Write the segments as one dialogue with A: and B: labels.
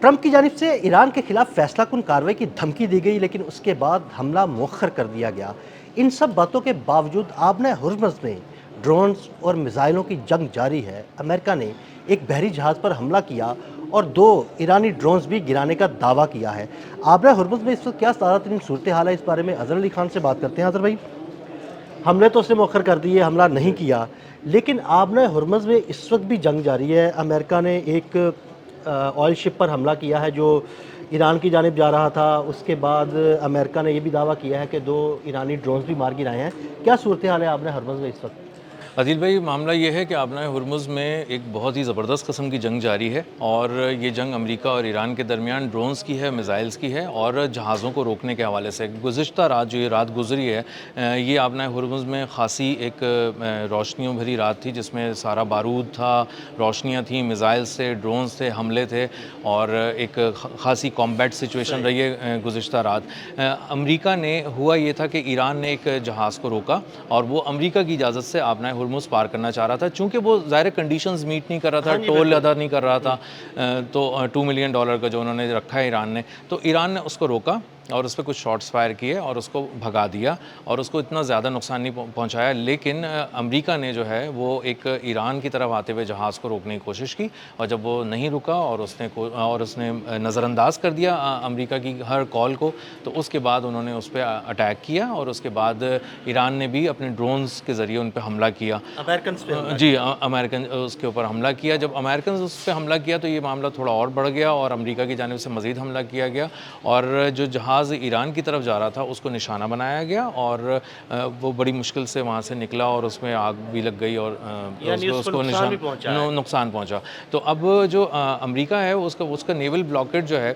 A: Trump کی جانب سے ایران کے خلاف فیصلہ کن کارروائی کی دھمکی دی گئی، لیکن اس کے بعد حملہ مؤخر کر دیا گیا۔ ان سب باتوں کے باوجود آبنہ ہرمز میں ڈرونز اور میزائلوں کی جنگ جاری ہے۔ امریکہ نے ایک بحری جہاز پر حملہ کیا اور 2 ایرانی ڈرونز بھی گرانے کا دعویٰ کیا ہے۔ آبنہ ہرمز میں اس وقت کیا تازہ ترین صورتحال ہے، اس بارے میں اظہر علی خان سے بات کرتے ہیں۔ اظہر بھائی، حملے تو اس نے مؤخر کر دیے، حملہ نہیں کیا، لیکن آبنہ ہرمز میں اس وقت بھی جنگ جاری ہے۔ امریکہ نے ایک آئل شپ پر حملہ کیا ہے جو ایران کی جانب جا رہا تھا۔ اس کے بعد امریکہ نے یہ بھی دعویٰ کیا ہے کہ 2 ایرانی ڈرونز بھی مار گرائے ہیں۔ کیا صورتحال ہے آبنہ ہرمز میں اس وقت؟
B: عادل بھائی، معاملہ یہ ہے کہ آبنہ ہرمز میں ایک بہت ہی زبردست قسم کی جنگ جاری ہے، اور یہ جنگ امریکہ اور ایران کے درمیان ڈرونز کی ہے، میزائلز کی ہے، اور جہازوں کو روکنے کے حوالے سے۔ گزشتہ رات جو یہ رات گزری ہے، یہ آبنہ ہرمز میں خاصی ایک روشنیوں بھری رات تھی، جس میں سارا بارود تھا، روشنیاں تھیں، میزائلز تھے، ڈرونز تھے، حملے تھے، اور ایک خاصی کامبیٹ سچویشن رہی ہے گزشتہ رات۔ امریکہ نے ہوا یہ تھا کہ ایران نے ایک جہاز کو روکا، اور وہ امریکہ کی اجازت سے آبنہ ہرمز پار کرنا چاہ رہا تھا، چونکہ وہ ظاہر کنڈیشنز میٹ نہیں کر رہا تھا، ٹول ادا نہیں کر رہا تھا، تو $2 ملین کا جو انہوں نے رکھا ہے ایران نے، تو ایران نے اس کو روکا اور اس پہ کچھ شاٹس فائر کیے اور اس کو بھگا دیا، اور اس کو اتنا زیادہ نقصان نہیں پہنچایا۔ لیکن امریکہ نے جو ہے وہ ایک ایران کی طرف آتے ہوئے جہاز کو روکنے کی کوشش کی، اور جب وہ نہیں رکا اور اس نے نظر انداز کر دیا امریکہ کی ہر کال کو، تو اس کے بعد انہوں نے اس پہ اٹیک کیا، اور اس کے بعد ایران نے بھی اپنے ڈرونز کے ذریعے ان پہ حملہ کیا۔ جی، امریکن اس کے اوپر حملہ کیا۔ جب امریکنز اس پہ حملہ کیا تو یہ معاملہ تھوڑا اور بڑھ گیا، اور امریکہ کی جانب سے مزید حملہ کیا گیا، اور جو جہاز ایران کی طرف جا رہا تھا اس کو نشانہ بنایا گیا، اور وہ بڑی مشکل سے وہاں سے نکلا، اور اس میں آگ بھی لگ گئی، اور اس کو نقصان پہنچا۔ تو اب جو امریکہ ہے اس کا نیول بلاکیڈ جو ہے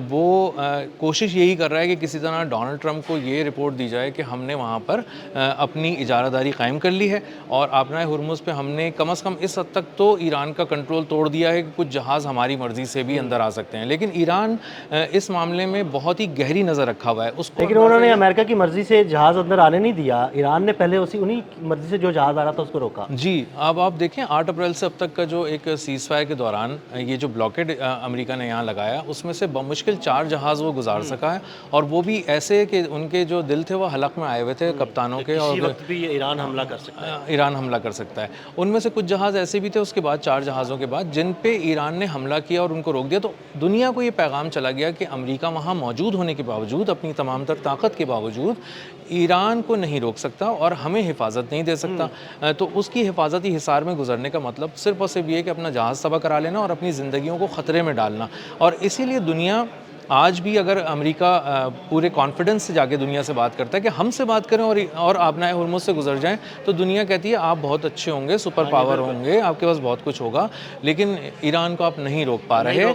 B: وہ کوشش یہی کر رہا ہے کہ کسی طرح ڈونلڈ ٹرمپ کو یہ رپورٹ دی جائے کہ ہم نے وہاں پر اپنی اجارہ داری قائم کر لی ہے، اور آبنہ ہرمز پہ ہم نے کم از کم اس حد تک تو ایران کا کنٹرول توڑ دیا ہے کہ کچھ جہاز ہماری مرضی سے بھی اندر آ سکتے ہیں۔ لیکن ایران اس معاملے میں بہت ہی گہری نظر رکھا ہوا ہے۔
A: لیکن انہوں نے امریکہ کی مرضی سے جہاز اندر آنے نہیں دیا، ایران نے پہلے انہی کی مرضی سے جو جہاز آ رہا تھا اس کو روکا۔
B: جی، اب آپ دیکھیں 8 اپریل سے اب تک کا جو ایک سیز فائر کے دوران یہ جو بلاکیڈ امریکہ نے یہاں لگایا، اس میں سے بمشکل 4 جہاز وہ گزار سکا ہے، اور وہ بھی ایسے کہ ان کے جو دل تھے وہ حلق میں آئے ہوئے تھے کپتانوں کے، اور
A: بھی ایران حملہ کر سکتا ہے۔
B: ایران حملہ کر سکتا ہے۔ ان میں سے کچھ جہاز ایسے بھی تھے اس کے بعد 4 جہازوں کے بعد جن پہ ایران نے حملہ کیا اور ان کو روک دیا۔ تو دنیا کو یہ پیغام چلا گیا کہ امریکہ وہاں موجود ہونے کے باوجود، اپنی تمام تر طاقت کے باوجود، ایران کو نہیں روک سکتا اور ہمیں حفاظت نہیں دے سکتا۔ تو اس کی حفاظتی حصار میں گزرنے کا مطلب صرف اور صرف یہ ہے کہ اپنا جہاز تباہ کرا لینا اور اپنی زندگیوں کو خطرے میں ڈالنا۔ اور اسی لیے دنیا آج بھی، اگر امریکہ پورے کانفیڈنس سے جا کے دنیا سے بات کرتا ہے کہ ہم سے بات کریں اور آبنہ ہرمز سے گزر جائیں، تو دنیا کہتی ہے آپ بہت اچھے ہوں گے، سپر پاور ہوں گے، آپ کے پاس بہت کچھ ہوگا، لیکن ایران کو آپ نہیں روک پا رہے،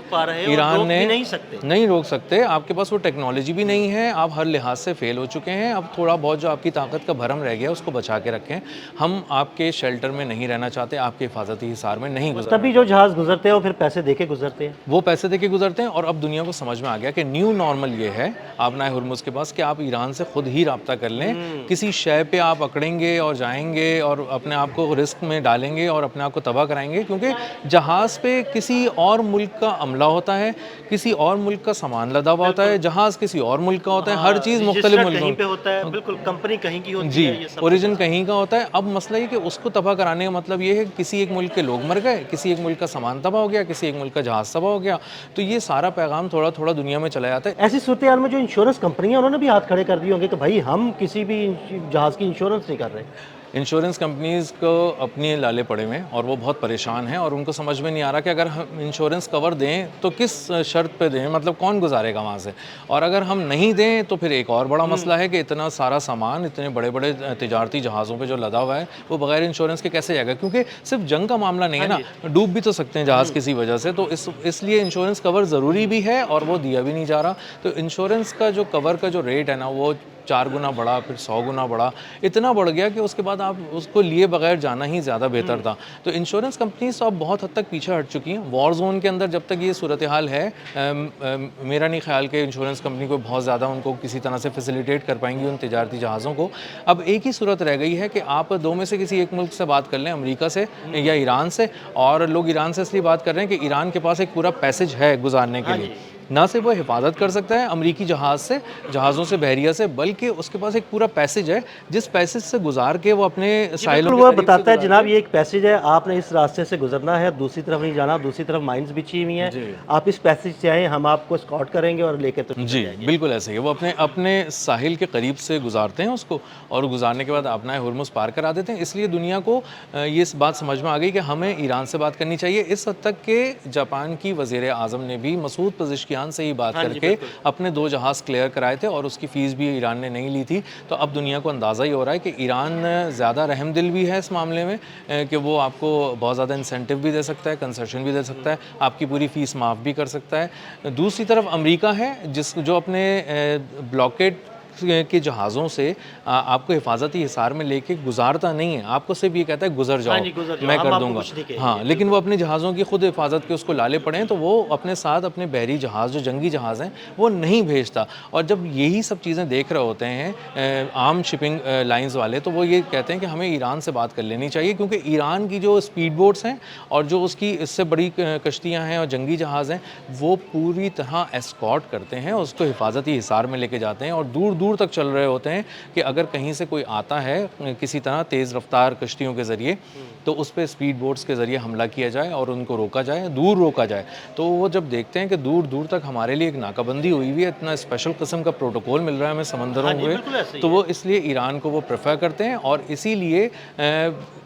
B: ایران نے نہیں روک سکتے، آپ کے پاس وہ ٹیکنالوجی بھی نہیں ہے، آپ ہر لحاظ سے فیل ہو چکے ہیں۔ اب تھوڑا بہت جو آپ کی طاقت کا بھرم رہ گیا اس کو بچا کے رکھیں، ہم آپ کے شیلٹر میں نہیں رہنا چاہتے، آپ کے حفاظتی حصار میں نہیں گزرنا۔
A: تبھی جو جہاز گزرتے ہیں وہ پھر پیسے دے کے گزرتے ہیں،
B: وہ پیسے دے کے گزرتے ہیں، اور اب دنیا کو سمجھ میں آ گیا کہ نیو نارمل یہ ہے آبنہ ہرمز کے پاس کہ آپ ایران سے خود ہی رابطہ کر لیں، کسی شے پہ آپ اکڑیں گے اور جائیں گے اور اپنے آپ کو رسک میں ڈالیں گے اور اپنے آپ کو تباہ کرائیں گے، کیونکہ جہاز پہ کسی اور ملک کا عملہ ہوتا ہے، کسی اور ملک کا سامان لدا ہوا ہوتا ہے، جہاز کسی اور ملک کا ہوتا ہے، ہر چیز مختلف ملکوں
A: پہ ہوتا ہے، بالکل کمپنی کہیں کی ہوتی ہے،
B: جی، اوریجن کہیں کا ہوتا ہے۔ اب مسئلہ یہ کہ اس کو تباہ کرانے کا مطلب یہ ہے کہ کسی ایک ملک کے لوگ مر گئے، کسی ایک ملک کا سامان تباہ ہو گیا، کسی ایک ملک کا جہاز تباہ ہو گیا، تو یہ سارا پیغام تھوڑا تھوڑا دنیا میں چلا جاتا ہے۔
A: ایسی صورتحال میں جو انشورنس کمپنیاں انہوں نے بھی ہاتھ کھڑے کر دیے ہوں گے کہ بھائی ہم کسی بھی جہاز کی انشورنس نہیں کر رہے۔
B: انشورنس کمپنیز کو اپنے لالے پڑے ہوئے ہیں اور وہ بہت پریشان ہیں، اور ان کو سمجھ میں نہیں آ رہا کہ اگر ہم انشورنس کور دیں تو کس شرط پہ دیں، مطلب کون گزارے گا وہاں سے، اور اگر ہم نہیں دیں تو پھر ایک اور بڑا مسئلہ ہے کہ اتنا سارا سامان اتنے بڑے بڑے تجارتی جہازوں پہ جو لدا ہوا ہے وہ بغیر انشورنس کے کیسے جائے گا، کیونکہ صرف جنگ کا معاملہ نہیں ہے نا، ڈوب بھی تو سکتے ہیں جہاز کسی وجہ سے، تو اس لیے انشورنس کور ضروری بھی ہے اور وہ دیا بھی نہیں جا رہا۔ تو انشورنس کا جو کور کا جو ریٹ ہے نا وہ 4 गुना बढ़ा, फिर 100 गुना बढ़ा, इतना बढ़ गया कि उसके बाद आप उसको लिए बगैर जाना ही ज़्यादा बेहतर था। तो इंश्योरेंस कंपनीज तो अब बहुत हद तक पीछे हट चुकी हैं। वॉर जोन के अंदर जब तक ये सूरत हाल है, मेरा नहीं ख्याल कि इंश्योरेंस कंपनी को बहुत ज़्यादा उनको किसी तरह से फैसिलिटेट कर पाएंगी उन तिजारती जहाज़ों को। अब एक ही सूरत रह गई है कि आप दो में से किसी एक मुल्क से बात कर लें, अमेरिका से या ईरान से, और लोग ईरान से इसलिए बात कर रहे हैं कि ईरान के पास एक पूरा पैसेज है गुजारने के लिए। ना सिर्फ वो हिफाजत कर सकता है अमरीकी जहाज़ों से, बहरिया से, बल्कि उसके पास एक पूरा पैसेज है जिस पैसेज से गुजार के वो अपने साइलों
A: बिल्कुल, वो बताता है जनाब ये एक पैसेज है, आपने इस रास्ते से गुजरना है, दूसरी तरफ नहीं जाना, दूसरी तरफ माइंस बिछी हुई हैं, आप इस पैसेज से आए, हम आपको स्कॉट करेंगे और लेके तो
B: जी बिल्कुल ऐसे ही है। वो अपने साहिल के करीब से गुजारते हैं उसको, और गुजारने के बाद अपना हुर्मुज़ पार करा देते हैं। इसलिए दुनिया को ये इस बात समझ में आ गई कि हमें ईरान से बात करनी चाहिए। इस हद तक कि जापान की वज़ीर आज़म ने भी मसूद पज़ेश्कियान से ही बात करके अपने 2 जहाज़ क्लियर कराए थे, और उसकी फ़ीस भी ईरान ने नहीं ली थी। तो अब दुनिया को अंदाज़ा ही हो रहा है कि ईरान ज़्यादा रहमदिल भी है इस मामले में, कि वो आपको बहुत ज़्यादा इंसेंटिव भी दे सकता है, कंसेशन भी दे सकता है, आपकी पूरी फ़ीस माफ़ भी कर सकता है। दूसरी तरफ अमेरिका है जो अपने ब्लॉकेड के जहाज़ों से आपको हिफाजती हिसार में लेके गुजारता नहीं है, आपको सिर्फ ये कहता है गुजर जाओ, मैं कर दूंगा। हाँ, लेकिन वो अपने जहाज़ों की खुद हिफाजत के उसको लाले पड़े हैं, तो वो अपने साथ अपने बहरी जहाज़ जो जंगी जहाज़ हैं वो नहीं भेजता। और जब यही सब चीज़ें देख रहे होते हैं आम शिपिंग लाइंस वाले, तो वो ये कहते हैं कि हमें ईरान से बात कर लेनी चाहिए, क्योंकि ईरान की जो स्पीड बोट्स हैं और जो उसकी इससे बड़ी कश्तियाँ हैं और जंगी जहाज़ हैं, वो पूरी तरह एस्कॉर्ट करते हैं, उसको हिफाजती हिसार में लेके जाते हैं और दूर दूर तक चल रहे होते हैं कि अगर कहीं से कोई आता है किसी तरह तेज़ रफ्तार कश्तियों के ज़रिए, तो उस पर स्पीड बोट्स के ज़रिए हमला किया जाए और उनको रोका जाए, दूर रोका जाए। तो वो जब देखते हैं कि दूर दूर तक हमारे लिए एक नाकाबंदी हुई हुई है, इतना स्पेशल किस्म का प्रोटोकॉल मिल रहा है हमें समंदरों में, तो वो इसलिए ईरान को वो प्रेफर करते हैं। और इसीलिए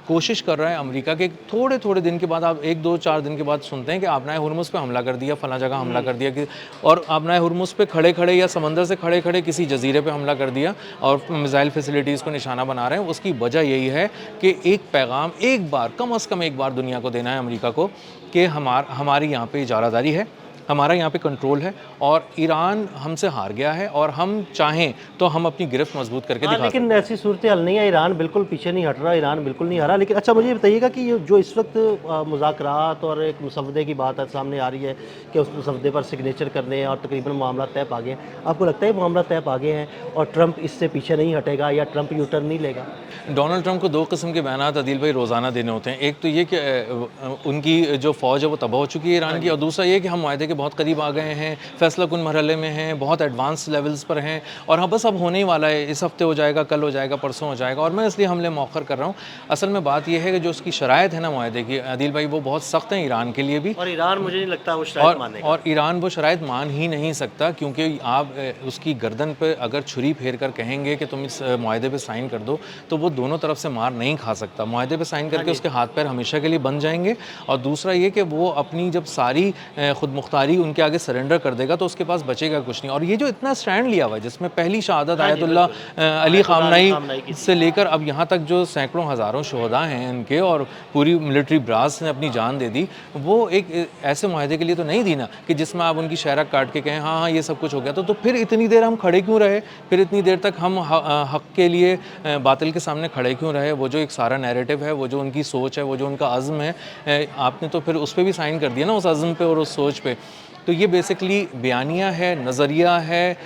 B: कोशिश कर रहा है अमेरिका के थोड़े थोड़े दिन के बाद, आप 1-2-4 दिन के बाद सुनते हैं कि आबनाए हुर्मुज़ पे हमला कर दिया, फला जगह हमला कर दिया, कि और आबनाए हुर्मुज़ पे खड़े खड़े या समंदर से खड़े खड़े किसी जजीरे पे हमला कर दिया और मिसाइल फैसिलिटीज़ को निशाना बना रहे हैं। उसकी वजह यही है कि एक पैगाम एक बार, कम अज़ कम एक बार दुनिया को देना है अमेरिका को कि हमारी यहाँ पे इजारादारी है, हमारा यहाँ पे कंट्रोल है, और ईरान हमसे हार गया है, और हम चाहें तो हम अपनी गिरफ्त मजबूत करके दिखा सकते हैं।
A: लेकिन ऐसी सूरत हाल नहीं है, ईरान बिल्कुल पीछे नहीं हट रहा, ईरान बिल्कुल नहीं हारा। लेकिन अच्छा, मुझे ये बताइएगा कि ये जो इस वक्त मुज़ाकरात और एक मुसवदे की बात सामने आ रही है कि उस मुसवदे पर सिग्नेचर करने हैं और तकरीबन मामला तय पा गए हैं, आपको लगता है मामला तय पा गए हैं और ट्रंप इससे पीछे नहीं हटेगा या ट्रंप यू टर्न नहीं लेगा?
B: डोनाल्ड ट्रंप को 2 किस्म के बयानात अदील भाई रोज़ाना देने होते हैं। एक तो ये कि उनकी जो फ़ौज है वो तबाह हो चुकी है ईरान की, और दूसरा ये कि हम मुआहदे के बहुत करीब आ गए हैं, फैसला कुन मरहले में हैं, बहुत एडवांस लेवल्स पर हैं, और हाँ बस अब होने ही वाला है, इस हफ्ते हो जाएगा, कल हो जाएगा, परसों हो जाएगा, और मैं इसलिए हमले मौखर कर रहा हूँ। असल में बात यह है कि जो उसकी शराइत है ना मुआहदे की, अदील भाई, वो बहुत सख्त हैं ईरान के लिए भी,
A: और ईरान मुझे नहीं लगता वो शराइत मानेगा,
B: और ईरान वो शराइत मान ही नहीं सकता, क्योंकि आप उसकी गर्दन पर अगर छुरी फेर कर कहेंगे कि तुम इस मुआहदे पर साइन कर दो, तो वो दोनों तरफ से मार नहीं खा सकता। मुआहदे पे साइन करके उसके हाथ पैर हमेशा के लिए बन जाएंगे, और दूसरा ये कि वो अपनी जब सारी खुद मुख्तारी उनके आगे सरेंडर कर देगा तो उसके पास बचेगा कुछ नहीं। और ये जो इतना स्टैंड लिया हुआ है, जिसमें पहली शहादत आयतुल्ला अली ख़ामनेई से लेकर अब यहाँ तक जो सैकड़ों हज़ारों शोहदा हैं इनके, और पूरी मिलिट्री ब्रास ने अपनी जान दे दी, वो एक ऐसे मुआहदे के लिए तो नहीं दी ना कि जिसमें आप उनकी शहरा काट के कहें हाँ हाँ ये सब कुछ हो गया। तो फिर इतनी देर हम खड़े क्यों रहे, फिर इतनी देर तक हम हक़ के लिए बातिल के सामने खड़े क्यों रहे? वो जो एक सारा नैरेटिव है, वो जो उनकी सोच है, वो जो उनका अज़्म है, आपने तो फिर उस पर भी साइन कर दिया ना, उस अज़्म पे और उस सोच पे। तो ये बेसिकली बयानिया है, नज़रिया है,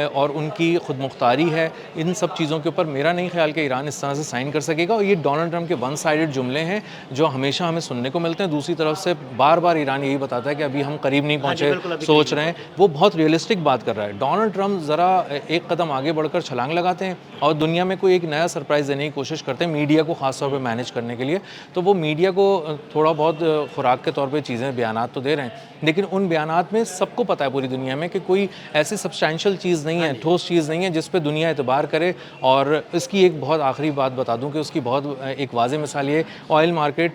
B: और उनकी खुद मुख्तारी है। इन सब चीज़ों के ऊपर मेरा नहीं ख्याल कि ईरान इस तरह से साइन कर सकेगा, और ये डोनाल्ड ट्रंप के वन साइडेड जुमले हैं जो हमेशा हमें सुनने को मिलते हैं। दूसरी तरफ से बार बार ईरान यही बताता है कि अभी हम करीब नहीं पहुँचे, सोच रहे हैं। वो बहुत रियलिस्टिक बात कर रहा है। डोनाल्ड ट्रंप ज़रा एक कदम आगे बढ़कर छलांग लगाते हैं और दुनिया में कोई एक नया सरप्राइज़ देने की कोशिश करते हैं, मीडिया को ख़ास तौर पर मैनेज करने के लिए। तो वो मीडिया को थोड़ा बहुत खुराक के तौर पर चीज़ें, बयानात तो दे रहे हैं, लेकिन उन बयानात में सबको पता है पूरी दुनिया में कि कोई ऐसी सब्सटैंशियल चीज़ नहीं है, ठोस चीज़ नहीं है जिस पे दुनिया एतबार करे। और इसकी एक बहुत आखिरी बात बता दूं कि उसकी बहुत एक वाज़ेह मिसाल ये, ऑयल मार्केट,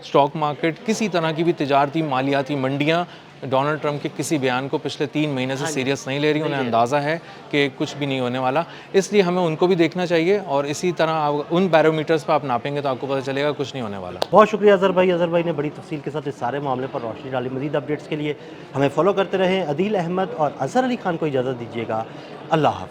B: स्टॉक मार्केट, किसी तरह की भी तिजारती मालियाती मंडियाँ डोनाल्ड ट्रंप के किसी बयान को पिछले 3 महीने से सीरियस नहीं ले रही। उन्हें अंदाज़ा है कि कुछ भी नहीं होने वाला, इसलिए हमें उनको भी देखना चाहिए, और इसी तरह उन बैरोमीटर्स पर आप नापेंगे तो आपको पता चलेगा कुछ नहीं होने वाला।
A: बहुत शुक्रिया अज़हर भाई। अज़हर भाई ने बड़ी तफसील के साथ इस सारे मामले पर रोशनी डाली। मज़ीद अपडेट्स के लिए हमें फॉलो करते रहें। अदील अहमद और अज़हर अली खान को इजाज़त दीजिएगा। अल्लाह हाफ़िज़।